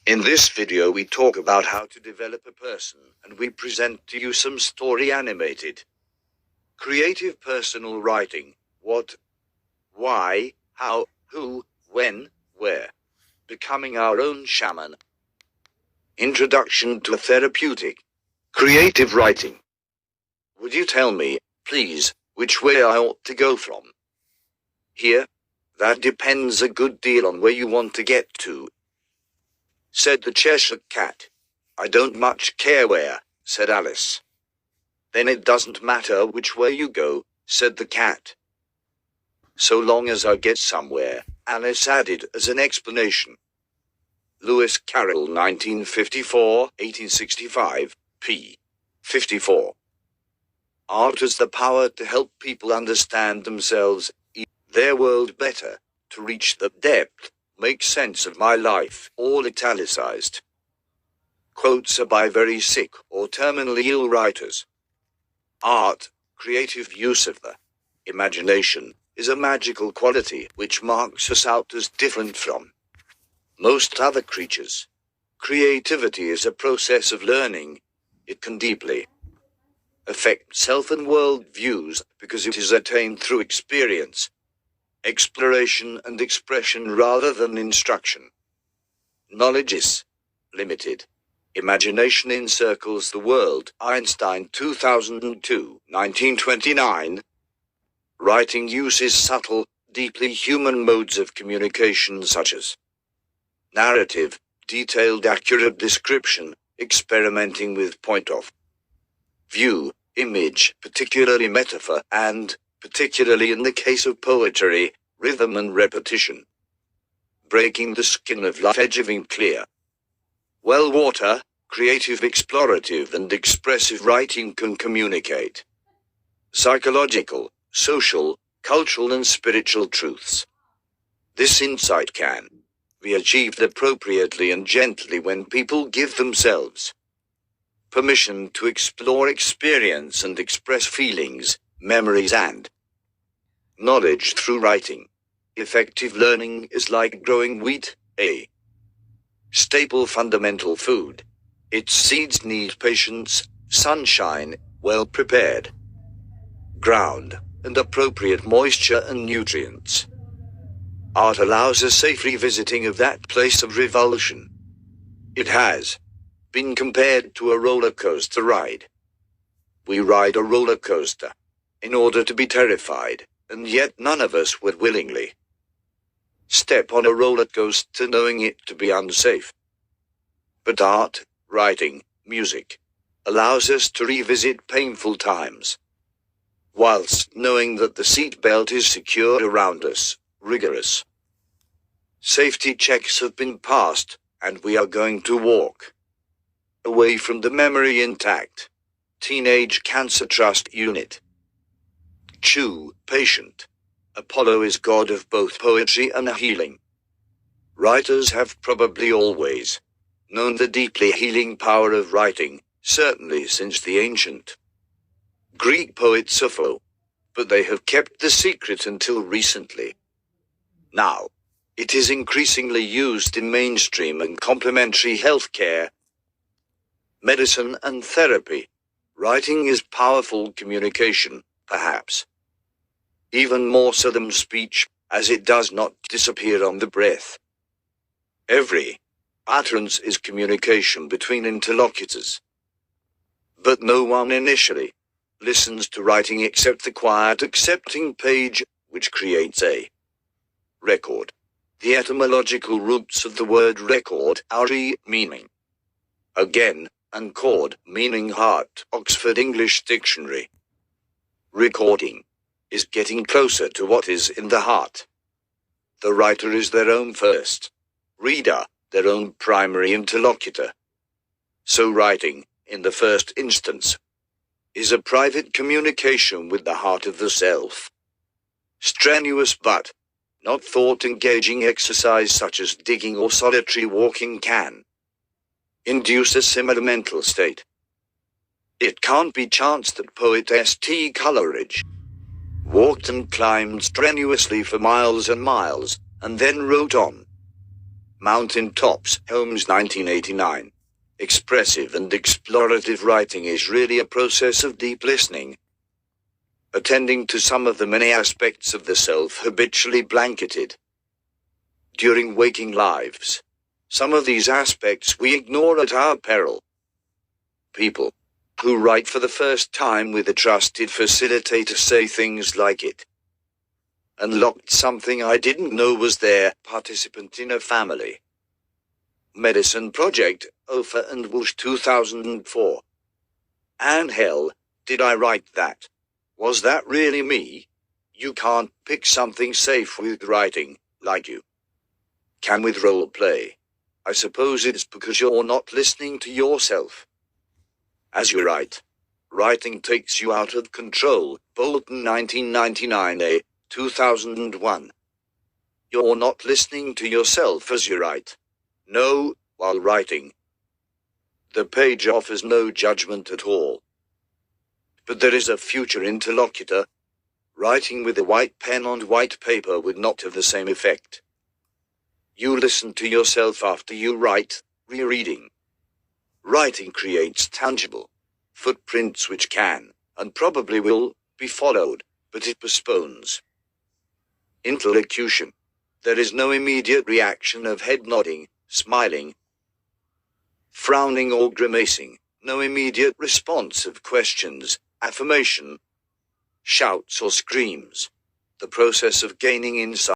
In this video we talk about how to develop a person, and we present to you some story animated. Creative personal writing. What, why, how, who, when, where. Becoming our own shaman. Introduction to therapeutic. Creative writing. Would you tell me, please, which way I ought to go from here? That depends a good deal on where you want to get to, said the Cheshire Cat. I don't much care where, said Alice. Then it doesn't matter which way you go, said the cat. So long as I get somewhere, Alice added as an explanation. Lewis Carroll, 1954-1865, p. 54. Art has the power to help people understand themselves, their world better, to reach the depth, make sense of my life, all italicized. Quotes are by very sick or terminally ill writers. Art, creative use of the imagination, is a magical quality which marks us out as different from most other creatures. Creativity is a process of learning. It can deeply affect self and world views because it is attained through experience, exploration and expression rather than instruction. Knowledge is limited. Imagination encircles the world. Einstein, 2002, 1929. Writing uses subtle, deeply human modes of communication such as narrative, detailed accurate description, experimenting with point of view, image, particularly metaphor, and, particularly in the case of poetry, rhythm and repetition. Breaking the skin of life, edging clear. Well, water, creative, explorative and expressive writing can communicate psychological, social, cultural and spiritual truths. This insight can be achieved appropriately and gently when people give themselves permission to explore, experience and express feelings, memories and knowledge through writing. Effective learning is like growing wheat, a staple fundamental food. Its seeds need patience, sunshine, well-prepared ground, and appropriate moisture and nutrients. Art allows a safe revisiting of that place of revulsion. It has been compared to a roller coaster ride. We ride a roller coaster in order to be terrified, and yet none of us would willingly step on a roller coaster knowing it to be unsafe. But art, writing, music, allows us to revisit painful times, whilst knowing that the seat belt is secure around us. Rigorous safety checks have been passed, and we are going to walk away from the memory intact. Teenage Cancer Trust Unit. Chew, patient. Apollo is god of both poetry and healing. Writers have probably always known the deeply healing power of writing, certainly since the ancient Greek poet Sappho, but they have kept the secret until recently. Now, it is increasingly used in mainstream and complementary healthcare, medicine and therapy. Writing is powerful communication, perhaps even more so than speech, as it does not disappear on the breath. Every utterance is communication between interlocutors. But no one initially listens to writing except the quiet accepting page, which creates a record. The etymological roots of the word record are meaning again, and cord meaning heart. Oxford English Dictionary. Recording is getting closer to what is in the heart. The writer is their own first reader, their own primary interlocutor. So writing, in the first instance, is a private communication with the heart of the self. Strenuous but not thought-engaging exercise such as digging or solitary walking can induce a similar mental state. It can't be chanced that poet St. Coleridge walked and climbed strenuously for miles and miles, and then wrote on. Mountain Tops, Holmes 1989. Expressive and explorative writing is really a process of deep listening, attending to some of the many aspects of the self habitually blanketed during waking lives. Some of these aspects we ignore at our peril. People who write for the first time with a trusted facilitator say things like it unlocked something I didn't know was there. Participant in a family medicine project, Ofer and Walsh 2004. And hell, did I write that? Was that really me? You can't pick something safe with writing, like you can with role play. I suppose it's because you're not listening to yourself as you write. Writing takes you out of control. Bolton 1999a, 2001. You're not listening to yourself as you write. No, while writing, the page offers no judgment at all. But there is a future interlocutor. Writing with a white pen on white paper would not have the same effect. You listen to yourself after you write. Rereading. Writing creates tangible footprints which can, and probably will, be followed, but it postpones interlocution. There is no immediate reaction of head nodding, smiling, frowning or grimacing, no immediate response of questions, affirmation, shouts or screams. The process of gaining insight